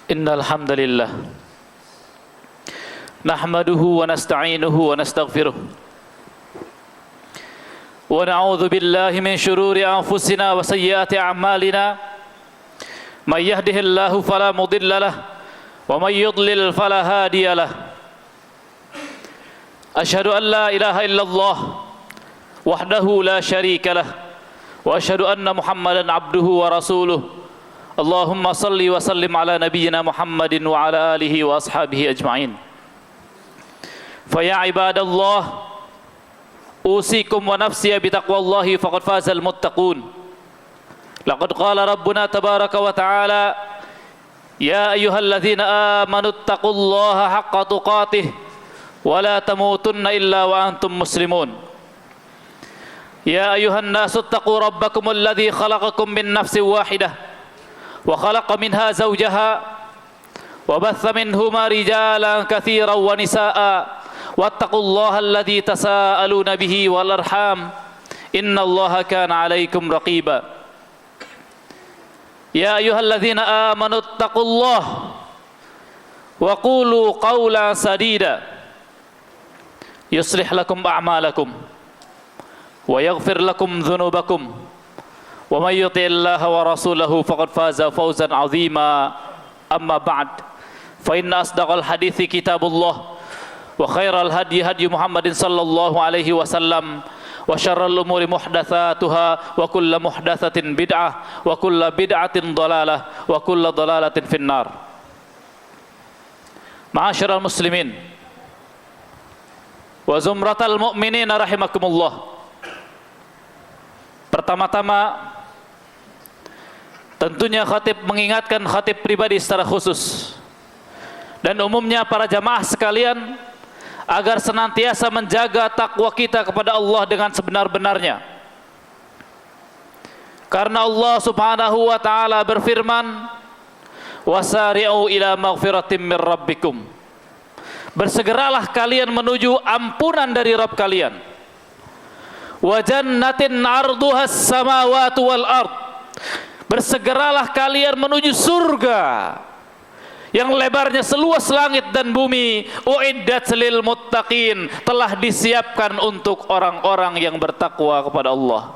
Innal hamdalillah nahmaduhu wa nasta'inuhu wa nastaghfiruh wa na'udzu billahi min shururi anfusina wa sayyiati a'malina may yahdihillahu fala mudilla lahu wa may yudlil fala hadiya lahu asyhadu an la ilaha illallah wahdahu la syarika lahu wa asyhadu anna Muhammadan abduhu wa rasuluh. Allahumma salli wa sallim ala nabiyyina Muhammadin wa ala alihi wa ashabihi ajma'in. Fa ya ibadallah, usikum wa nafsiya bi taqwallahi faqad fazal muttaqun. Laqad qala rabbuna tabaraka wa ta'ala, ya ayyuhalladzina amanu taqullaha haqqa tuqatih wa la tamutunna illa wa antum muslimun. Ya ayyuhan nasu taqu rabbakumul ladzi khalaqakum min nafsin wahidah وخلق منها زوجها وبث منهما رجالا كثيرا ونساء واتقوا الله الذي تساءلون به والأرحام إن الله كان عليكم رقيبا يا أيها الذين آمنوا اتقوا الله وقولوا قولا سديدا يصلح لكم أعمالكم ويغفر لكم ذنوبكم ومن يطع الله ورسوله فقد فاز فوزا عظيما أما بعد فإن أصدق الحديث كتاب الله وخير الهدي هدي محمد صلى الله عليه وسلم وشر الأمور محدثاتها وكل محدثة بدعة وكل بدعة ضلالة وكل ضلالة في النار. معاشر المسلمين وزمرة المؤمنين رحمكم الله. Pertama-tama tentunya khatib mengingatkan khatib pribadi secara khusus dan umumnya para jamaah sekalian agar senantiasa menjaga takwa kita kepada Allah dengan sebenar-benarnya. Karena Allah Subhanahu wa taala berfirman, "Wasari'u ila maghfiratin mir rabbikum." Bersegeralah kalian menuju ampunan dari Rabb kalian. Wa jannatin 'arduhas samawati wal ard. Bersegeralah kalian menuju surga yang lebarnya seluas langit dan bumi. Uiddat lil muttaqin, telah disiapkan untuk orang-orang yang bertakwa kepada Allah.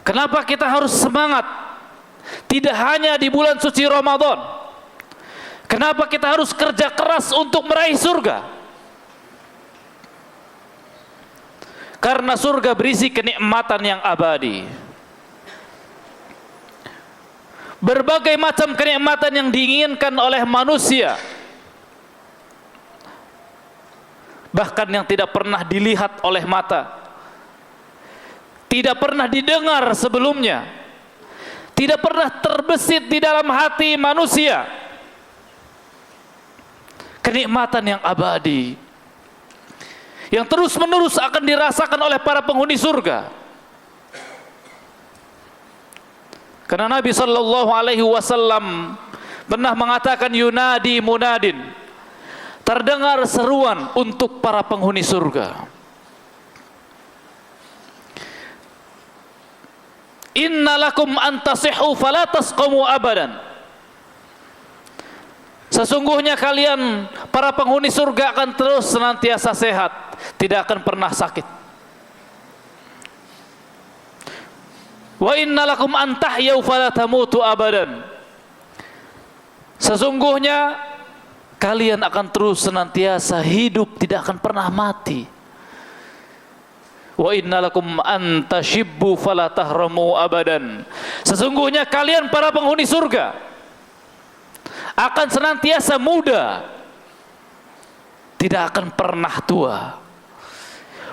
Kenapa kita harus semangat? Tidak hanya di bulan suci Ramadan. Kenapa kita harus kerja keras untuk meraih surga? Karena surga berisi kenikmatan yang abadi. Berbagai macam kenikmatan yang diinginkan oleh manusia, bahkan yang tidak pernah dilihat oleh mata, tidak pernah didengar sebelumnya, tidak pernah terbesit di dalam hati manusia. Kenikmatan yang abadi yang terus-menerus akan dirasakan oleh para penghuni surga. Karena Nabi sallallahu alaihi wasallam pernah mengatakan, yunadi munadin, terdengar seruan untuk para penghuni surga. Innalakum antasihhu fala tasqamu abadan. Sesungguhnya kalian para penghuni surga akan terus senantiasa sehat, tidak akan pernah sakit. Wa innalakum an tahyau fala tamutu abadan. Sesungguhnya kalian akan terus senantiasa hidup, tidak akan pernah mati. Wa innalakum an tashibbu fala tahramu abadan. Sesungguhnya kalian para penghuni surga akan senantiasa muda, tidak akan pernah tua.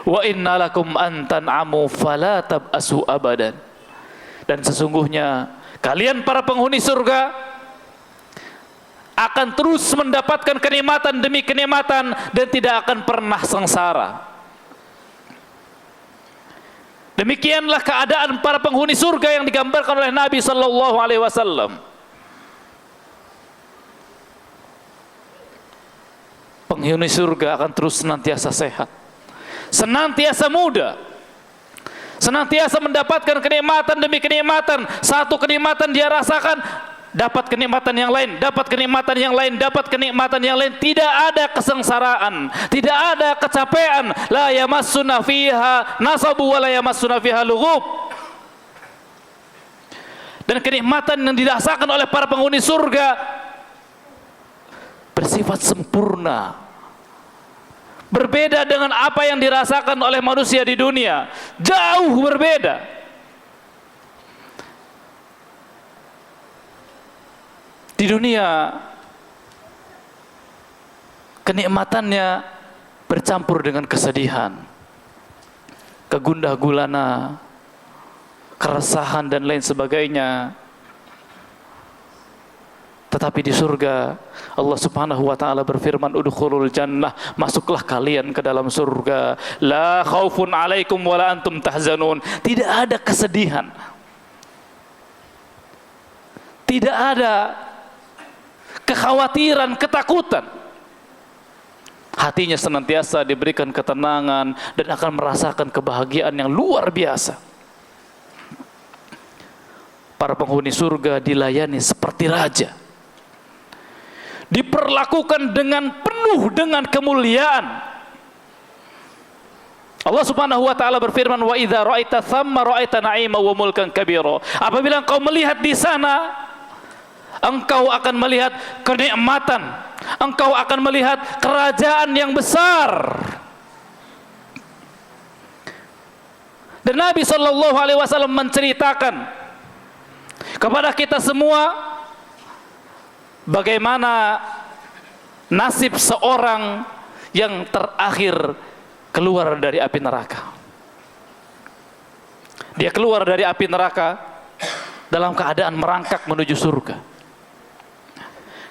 Wa innalakum an tan'amu fala tab'asu abadan. Dan sesungguhnya kalian para penghuni surga akan terus mendapatkan kenikmatan demi kenikmatan dan tidak akan pernah sengsara. Demikianlah keadaan para penghuni surga yang digambarkan oleh Nabi sallallahu alaihi wasallam. Penghuni surga akan terus senantiasa sehat, senantiasa muda, senantiasa mendapatkan kenikmatan demi kenikmatan. Satu kenikmatan dia rasakan, dapat kenikmatan yang lain, dapat kenikmatan yang lain, dapat kenikmatan yang lain. Tidak ada kesengsaraan, tidak ada kecapean. La yamassuna fiha nasabu wa la yamassuna fiha lughub. Dan kenikmatan yang dirasakan oleh para penghuni surga bersifat sempurna, berbeda dengan apa yang dirasakan oleh manusia di dunia, jauh berbeda. Di dunia kenikmatannya bercampur dengan kesedihan, kegundah gulana, keresahan dan lain sebagainya. Tetapi di surga Allah Subhanahu wa taala berfirman, udkhulul jannah, masuklah kalian ke dalam surga, la khaufun alaikum wala antum tahzanun. Tidak ada kesedihan, tidak ada kekhawatiran, ketakutan. Hatinya senantiasa diberikan ketenangan dan akan merasakan kebahagiaan yang luar biasa. Para penghuni surga dilayani seperti raja, diperlakukan dengan penuh dengan kemuliaan. Allah Subhanahu wa taala berfirman, wa idza ra'aita thamma ra'aita na'ima wa mulkan kabira. Apabila engkau melihat di sana, engkau akan melihat kenikmatan, engkau akan melihat kerajaan yang besar. Dan Nabi sallallahu alaihi wasallam menceritakan kepada kita semua bagaimana nasib seorang yang terakhir keluar dari api neraka. Dia keluar dari api neraka dalam keadaan merangkak menuju surga.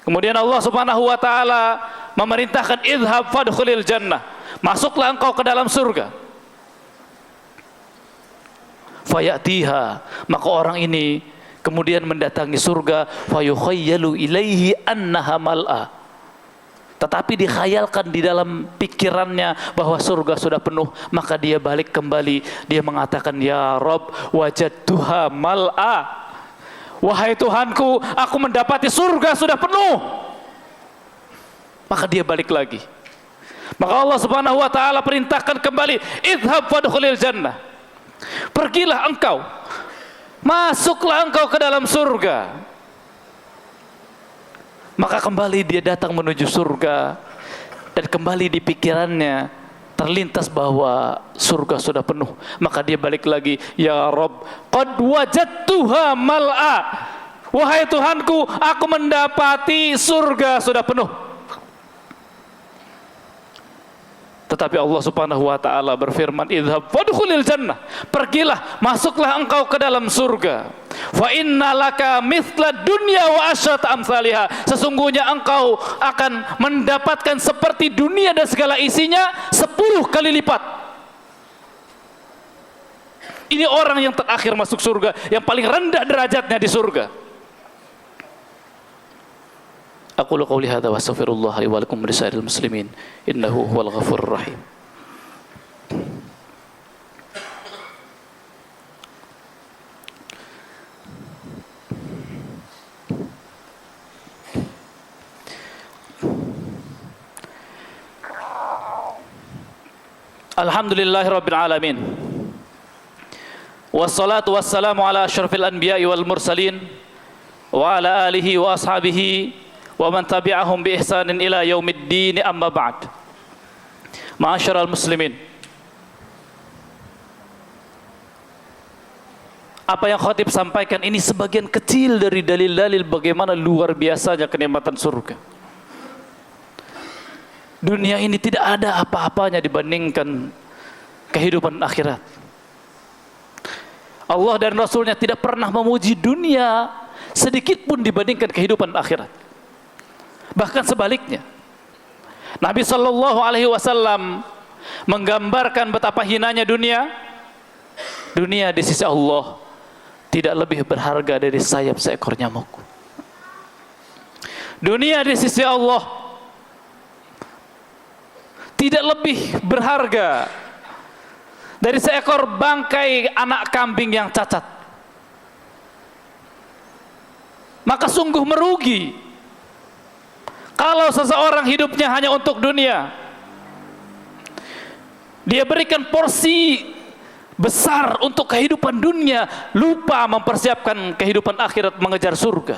Kemudian Allah Subhanahu wa taala memerintahkan, idhab fadkhulil jannah, masuklah engkau ke dalam surga. Fayatiha, maka orang ini kemudian mendatangi surga, fayukhayyalu ilaihi annaha mal'a. Tetapi dikhayalkan di dalam pikirannya bahwa surga sudah penuh, maka dia balik kembali, dia mengatakan, ya Rabb, wajadtuha mal'a. Wahai Tuhanku, aku mendapati surga sudah penuh. Maka dia balik lagi. Maka Allah Subhanahu wa taala perintahkan kembali, idhab fadkhulil jannah. Pergilah engkau, masuklah engkau ke dalam surga. Maka kembali dia datang menuju surga, dan kembali di pikirannya terlintas bahwa surga sudah penuh. Maka dia balik lagi, ya Rabb, qad wajadtuha mal'a. Wahai Tuhanku, aku mendapati surga sudah penuh. Tetapi Allah Subhanahu wa taala berfirman, idhab fadkhulil jannah, pergilah, masuklah engkau ke dalam surga. Fa innalaka mithla dunya wa asyrat amsalihha, sesungguhnya engkau akan mendapatkan seperti dunia dan segala isinya 10 kali lipat. Ini orang yang terakhir masuk surga, yang paling rendah derajatnya di surga. Aqulu qawli hadza wa astaghfirullah li wa lakum wa lisairil muslimin innahu huwal ghafurur rahim. Alhamdulillahirabbil alamin. Wassalatu wassalamu ala asyrafil anbiya'i wal mursalin wa ala alihi wa ashabihi wa man tabi'ahum bi ihsanin ila yaumiddin, amma ba'd. Ma'asyiral muslimin, apa yang khatib sampaikan ini sebagian kecil dari dalil-dalil bagaimana luar biasanya kenikmatan surga. Dunia ini tidak ada apa-apanya dibandingkan kehidupan akhirat. Allah dan Rasulnya tidak pernah memuji dunia sedikit pun dibandingkan kehidupan akhirat. Bahkan sebaliknya, Nabi Shallallahu Alaihi Wasallam menggambarkan betapa hinanya dunia. Dunia di sisi Allah tidak lebih berharga dari sayap seekor nyamuk. Dunia di sisi Allah tidak lebih berharga dari seekor bangkai anak kambing yang cacat, maka sungguh merugi kalau seseorang hidupnya hanya untuk dunia. Dia berikan porsi besar untuk kehidupan dunia, lupa mempersiapkan kehidupan akhirat mengejar surga.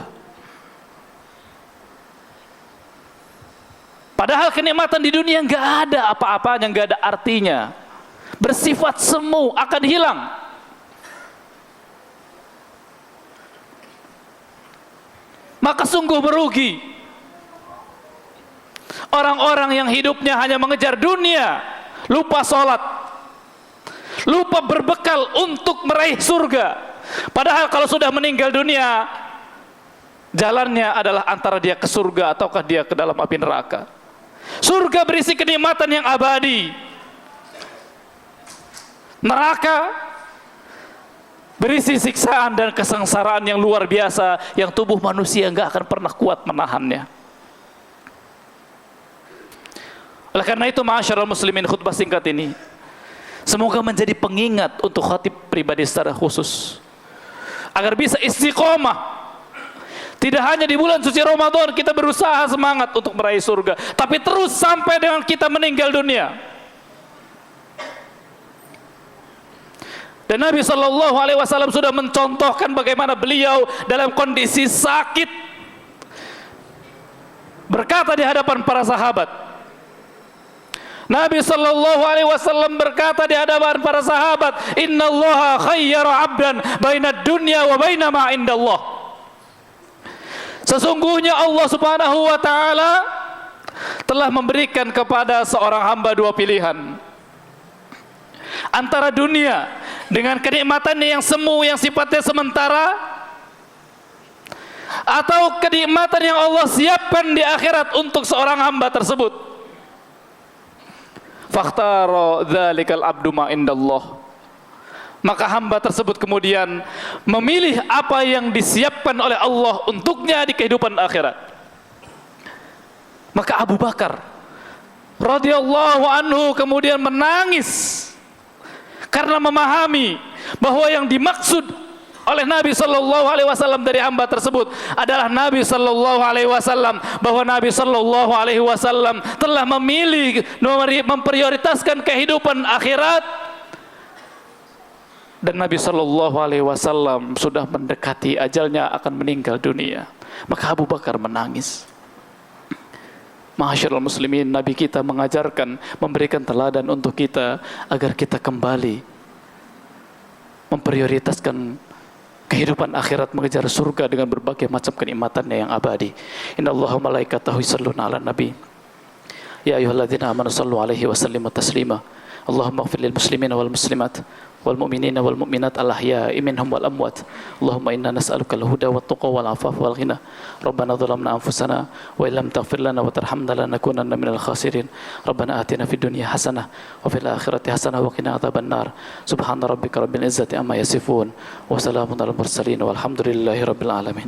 Padahal kenikmatan di dunia nggak ada apa-apanya, nggak ada artinya, bersifat semu, akan hilang. Maka sungguh merugi orang-orang yang hidupnya hanya mengejar dunia, lupa sholat, lupa berbekal untuk meraih surga. Padahal kalau sudah meninggal dunia, jalannya adalah antara dia ke surga ataukah dia ke dalam api neraka. Surga berisi kenikmatan yang abadi, neraka berisi siksaan dan kesengsaraan yang luar biasa yang tubuh manusia nggak akan pernah kuat menahannya. Oleh karena itu, ma'asyiral muslimin, khutbah singkat ini semoga menjadi pengingat untuk khatib pribadi secara khusus, agar bisa istiqomah. Tidak hanya di bulan suci Ramadan kita berusaha semangat untuk meraih surga, tapi terus sampai dengan kita meninggal dunia. Dan Nabi SAW sudah mencontohkan bagaimana beliau dalam kondisi sakit berkata di hadapan para sahabat. Nabi SAW berkata di hadapan para sahabat, Innallaha khayyara abdan bainad dunya wa baina ma indallah. Sesungguhnya Allah Subhanahu wa ta'ala telah memberikan kepada seorang hamba dua pilihan, antara dunia dengan kenikmatannya yang semu, yang sifatnya sementara, atau kenikmatan yang Allah siapkan di akhirat untuk seorang hamba tersebut. Fakhtara dzalikal abdu ma indallah. Maka hamba tersebut kemudian memilih apa yang disiapkan oleh Allah untuknya di kehidupan akhirat. Maka Abu Bakar radhiyallahu anhu kemudian menangis karena memahami bahwa yang dimaksud oleh Nabi sallallahu alaihi wasallam dari hamba tersebut adalah Nabi sallallahu alaihi wasallam, bahwa Nabi sallallahu alaihi wasallam telah memilih memprioritaskan kehidupan akhirat, dan Nabi sallallahu alaihi wasallam sudah mendekati ajalnya akan meninggal dunia. Maka Abu Bakar menangis. Ma'asyiral muslimin, Nabi kita mengajarkan, memberikan teladan untuk kita agar kita kembali memprioritaskan kehidupan akhirat mengejar surga dengan berbagai macam kenikmatannya yang abadi. Innallaha malaikatahu yusholluna 'alan nabi. Ya ayyuhalladzina amanu shallu 'alaihi wa sallimu taslima. Allahumma ighfir lil muslimina wal muslimat wal mu'minina wal mu'minat al ahya'i minhum wal amwat. Allahumma inna nas'aluka al huda wat tuqa wal afafa wal ghina. Rabbana dhalamna anfusana wa illam taghfir lana wa tarhamna lanakunanna minal khasirin. Rabbana atina fid dunya hasanah wa fil akhirati hasanah wa qina adzaban nar. Subhana rabbika rabbil izzati amma yasifun wa salamun alal mursalin walhamdulillahi rabbil alamin.